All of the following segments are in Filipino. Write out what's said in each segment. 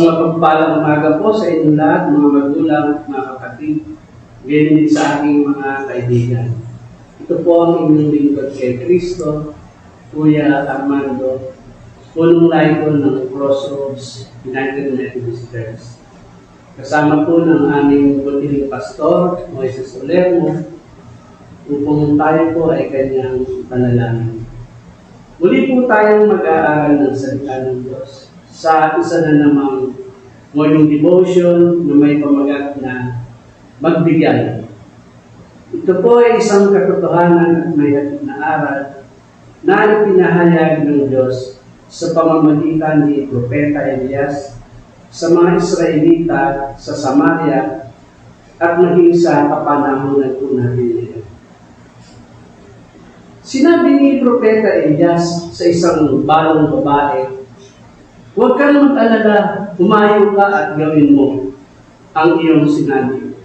Isang mapagpalang umaga po sa inyong lahat, mga magulang at mga kapatid, ganyan din sa aking mga kaibigan. Ito po ang inyong lingkod kay Cristo, Kuya Armando, punong laiko ng Crossroads United Methodist Church. Kasama po ng aming butiling pastor, Moises Olermo, upang tayo po ay kanyang panalangin. Muli po tayong mag-aaral ng salita ng Diyos sa isa na namang morning devotion na may pamagat na magbigay. Ito po ay isang katotohanan at may hatid na aral na ipinahayag ng Diyos sa pamamagitan ni Propeta Elias sa mga Israelita sa Samaria at maging sa kapanahonan po natin ngayon. Sinabi ni Propeta Elias sa isang balong babae, "Huwag kang mag-alala, humayo ka at gawin mo ang iyong sinabi.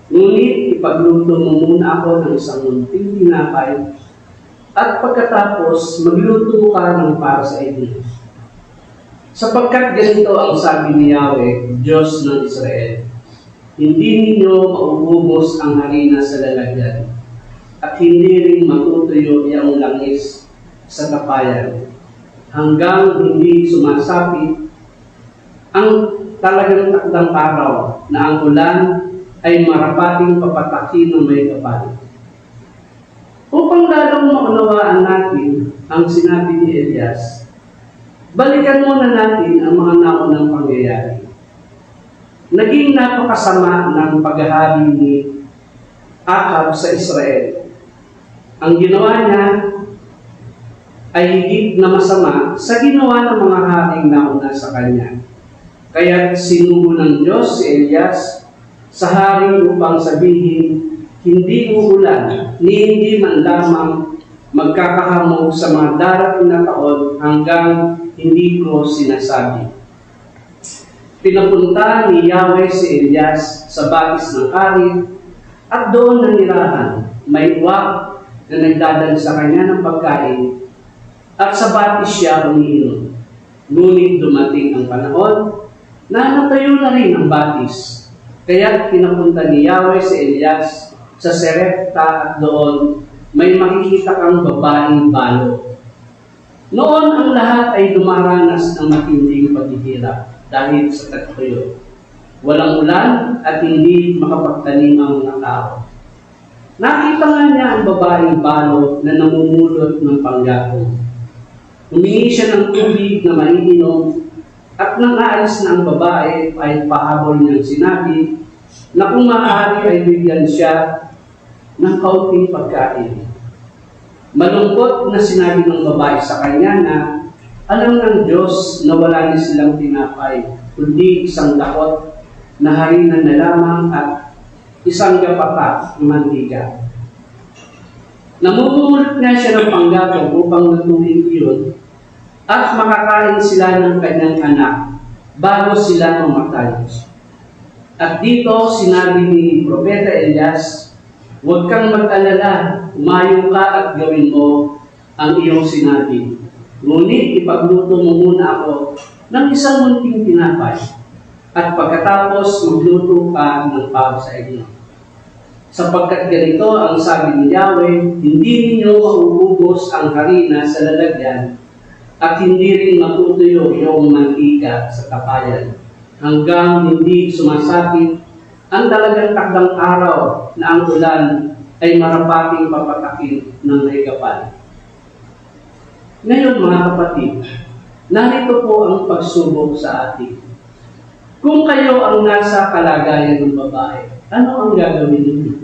Ngunit ipagluto mo muna ako ng isang munting tinapay at pagkatapos magluto ka ng para sa inyo. Sapagkat ganito ang sabi ni Yahweh, Diyos ng Israel, hindi ninyo mauubos ang harina sa lalagyan at hindi rin matutuyo ang langis sa kapayan hanggang hindi sumasapit ang talagang takdang araw na ang ulan ay marapating papatakin ng may kapal." Upang lalong maunawaan natin ang sinabi ni Elias, balikan muna natin ang mga naunang pangyayari. Naging napakasama ng paghahari ni Ahab sa Israel. Ang ginawa niya ay higit na masama sa ginawa ng mga haring nauna sa kanya. Kaya sinugo ng Diyos si Elias sa hari upang sabihin, hindi uulan, ni hindi man lamang magkakahamog sa mga darating na taon hanggang hindi ko sinasabi. Pinapunta ni Yahweh si Elias sa batis ng hari at doon nanirahan. May uwak na nagdadala sa kanya ng pagkain at sa batis siya umiinom. Ngunit dumating ang panahon na natayo na rin ang batis. Kaya pinapunta ni Yahweh si Elias sa Serepta at doon may makikita kang babaeng balo. Noon ang lahat ay dumaranas ng matinding paghihirap dahil sa tagtuyo. Walang ulan at hindi makapagtanim ang mga tao. Nakita nga niya ang babaeng balo na namumulot ng panggapong. Humingi siya ng tubig na maiinom at nang aalis na ang babae ay pahabol niyang sinabi na kung maaari ay bigyan siya ng kaunting pagkain. Malungkot na sinabi ng babae sa kanya na alam ng Diyos na wala na silang tinapay, kundi isang dakot na harina na lamang at isang gapatak na mantika. Namumulot nga siya ng panggapong upang matuwing iyon at makakain sila ng kanyang anak bago sila mamatay. At dito sinabi ni Propeta Elias, "Huwag kang mag-alala, umayo ka at gawin mo ang iyong sinabi. Ngunit ipagluto mo muna ako ng isang munting tinapay at pagkatapos magluto ka ng para sa inyo. Sapagkat ganito ang sabi ni Yahweh, hindi ninyo mauubos ang harina sa lalagyan at hindi rin matutuyo yung mantika sa kapayan hanggang hindi sumasapit ang talagang takdang araw na ang ulan ay marapating papatakin ng may kapal." Ngayon mga kapatid, narito po ang pagsubok sa atin. Kung kayo ang nasa kalagayan ng babae, ano ang gagawin ninyo?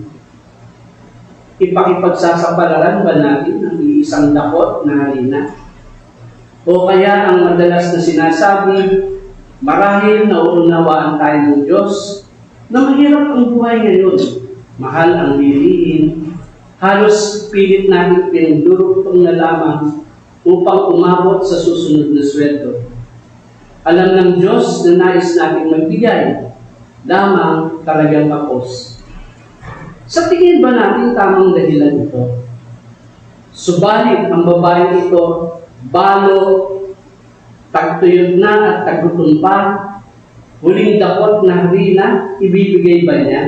Ipakipagsasapalaran ba natin ang isang dakot na harina? O kaya ang madalas na sinasabi, marahil nauunawaan tayo ng Diyos na mahirap ang buhay ngayon. Mahal ang bilihin, halos pilit natin pinagdurugtong na lamang upang umabot sa susunod na sweldo. Alam ng Diyos na nais natin magbigay, lamang talagang kapos. Sa tingin ba natin tamang dahilan ito? Subalit ang babaeng ito, balo, tagtuyod na at tagutumpa, huling dakot na harina, ibibigay ba niya?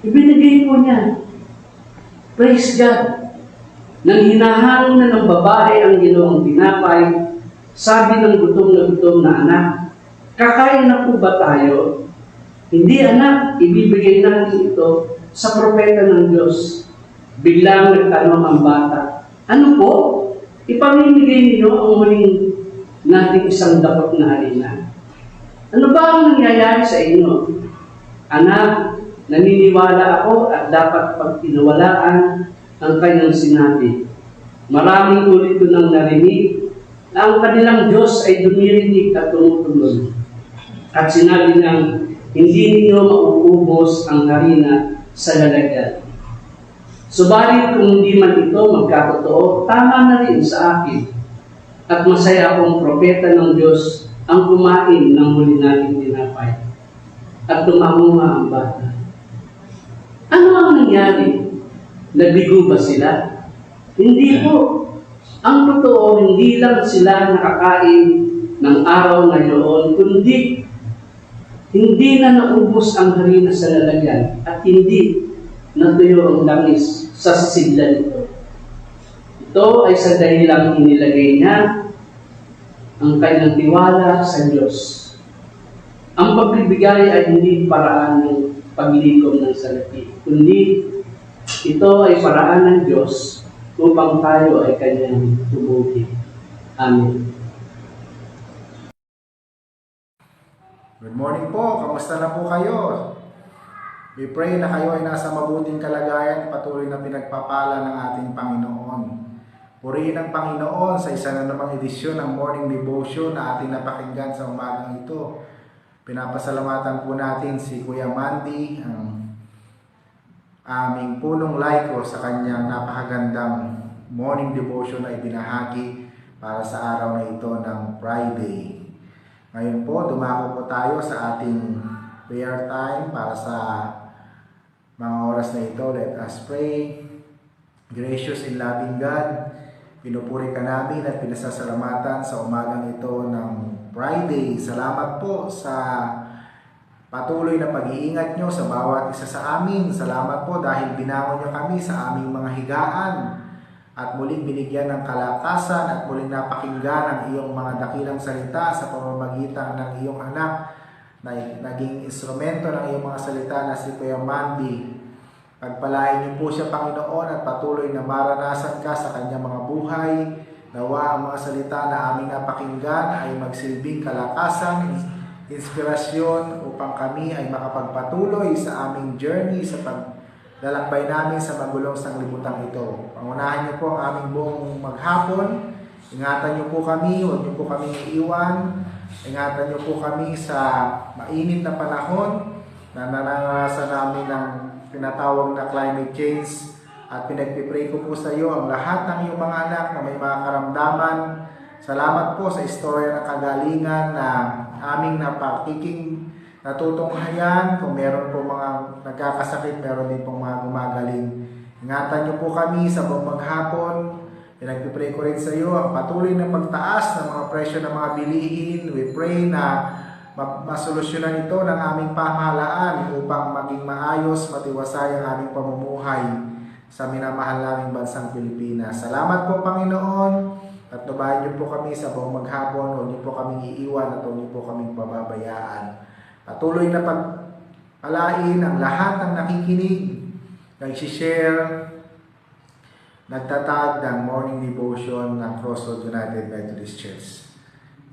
Ibinigay po niya. Praise God. Nang hinahang na ng babae ang ginawang tinapay, sabi ng gutom na anak, kakain na po ba tayo? Hindi anak, ibibigay natin ito sa propeta ng Diyos. Biglang nagtanong ang bata, ano po? Ipamimigay niyo ang huling nating isang dakot na harina. Ano ba ang nangyayari sa inyo? Anak, naniniwala ako at dapat pagtinawalaan ang kanyang sinabi. Maraming ulit ko nang narinig na ang kanilang Diyos ay dumirinig at tumutuloy. At sinabi niyang, hindi ninyo mauubos ang harina sa lalagyan. Subalit kung hindi man ito magkatotoo, tama na rin sa akin. At masaya akong propeta ng Diyos ang kumain ng huli nating tinapay. At tumangunga ang bata. Ano ang nangyari? Nabigo ba sila? Hindi po. Ang totoo, hindi lang sila nakakain ng araw na yun, kundi hindi na naubos ang harina sa lalagyan at hindi natuyo ang langis sa sisidlan nito. Ito ay sa dahilang inilagay niya ang kanyang tiwala sa Diyos. Ang pagbibigay ay hindi paraan ng paglikom ng salapi, kundi ito ay paraan ng Diyos upang tayo ay kanyang tubugin. Amen. Good morning po. Kamusta na po kayo? We pray na kayo ay nasa mabuting kalagayan, patuloy na pinagpapala ng ating Panginoon. Purihin ang Panginoon sa isa na namang edisyon ng Morning Devotion na ating napakinggan sa umagang ito. Pinapasalamatan po natin si Kuya Mandy, ang aming punong laiko sa kanyang napakagandang Morning Devotion na ibinahagi para sa araw na ito ng Friday. Ngayon po, dumako po tayo sa ating prayer time para sa mga oras na ito. Let us pray. Gracious and loving God, pinupuri ka namin at pinasasalamatan sa umagang ito ng Friday. Salamat po sa patuloy na pag-iingat nyo sa bawat isa sa amin. Salamat po dahil binangon nyo kami sa aming mga higaan at muling binigyan ng kalakasan at muling napakinggan ang iyong mga dakilang salita sa pamamagitan ng iyong anak na naging instrumento ng iyong mga salita na si Kuya Mandy. Pagpalain niyo po siya, Panginoon, at patuloy na maranasan ka sa kanyang mga buhay. Nawa ang mga salita na aming napakinggan ay magsilbing kalakasan, inspirasyon upang kami ay makapagpatuloy sa aming journey sa paglalakbay namin sa magulong sanglibutan ito. Pangunahan niyo po ang aming buong maghapon. Ingatan niyo po kami, huwag niyo po kami iiwan. Ingatan niyo po kami sa mainit na panahon na naranasan namin ng tinatawag na climate change. At pinagpipray ko po sa iyo ang lahat ng iyong mga anak na may mga karamdaman. Salamat po sa istorya ng kagalingan na aming natutunghayan. Kung meron po mga nagkakasakit, meron din pong mga gumagaling. Ingatan niyo po kami sa buong maghapon. Pinagpipray ko rin sa iyo ang patuloy na pagtaas ng mga presyo ng mga bilihin. We pray na masolusyonan ito ng aming pamahalaan upang maging maayos, matiwasay ang aming pamumuhay sa minamahal naming bansang Pilipinas. Salamat po, Panginoon, at tubayan niyo po kami sa buong maghapon. Huwag niyo po kaming iiwan at huwag niyo po kaming pababayaan. Patuloy na pagpalain ang lahat ng nakikinig, nag-share, nagtatag ng morning devotion ng Crossroad United Methodist Church.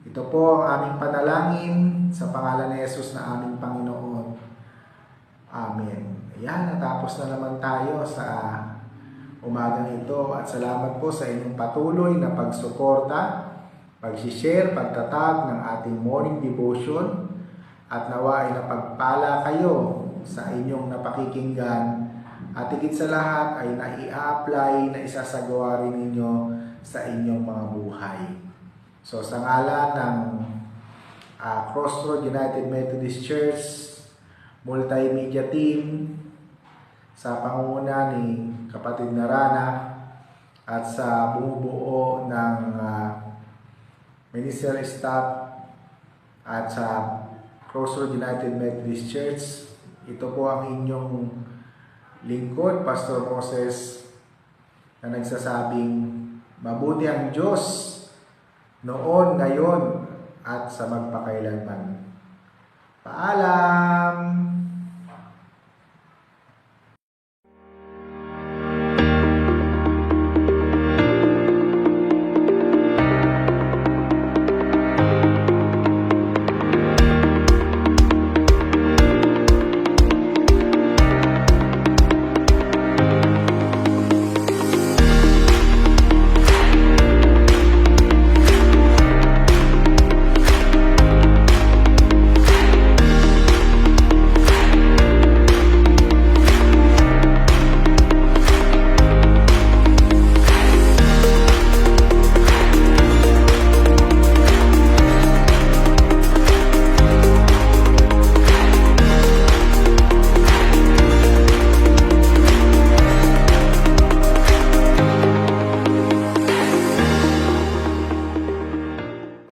Ito po ang aming panalangin sa pangalan ni Jesus na aming Panginoon. Amen. Ayan, natapos na naman tayo sa umagang ito at salamat po sa inyong patuloy na pagsuporta, pag-share, pagtatag ng ating morning devotion at nawa ay napagpala kayo sa inyong napakikinggan at higit sa lahat ay nai-apply na isasagawa rin ninyo sa inyong mga buhay. So sa ngalan ng Crossroad United Methodist Church Multimedia Team, sa pangunguna ni Kapatid Narana at sa bumubuo ng ministerial staff at sa Crossroad United Methodist Church. Ito po ang inyong lingkod, Pastor Moses, na nagsasabing, mabuti ang Diyos noon, ngayon, at sa magpakailanman. Paalam!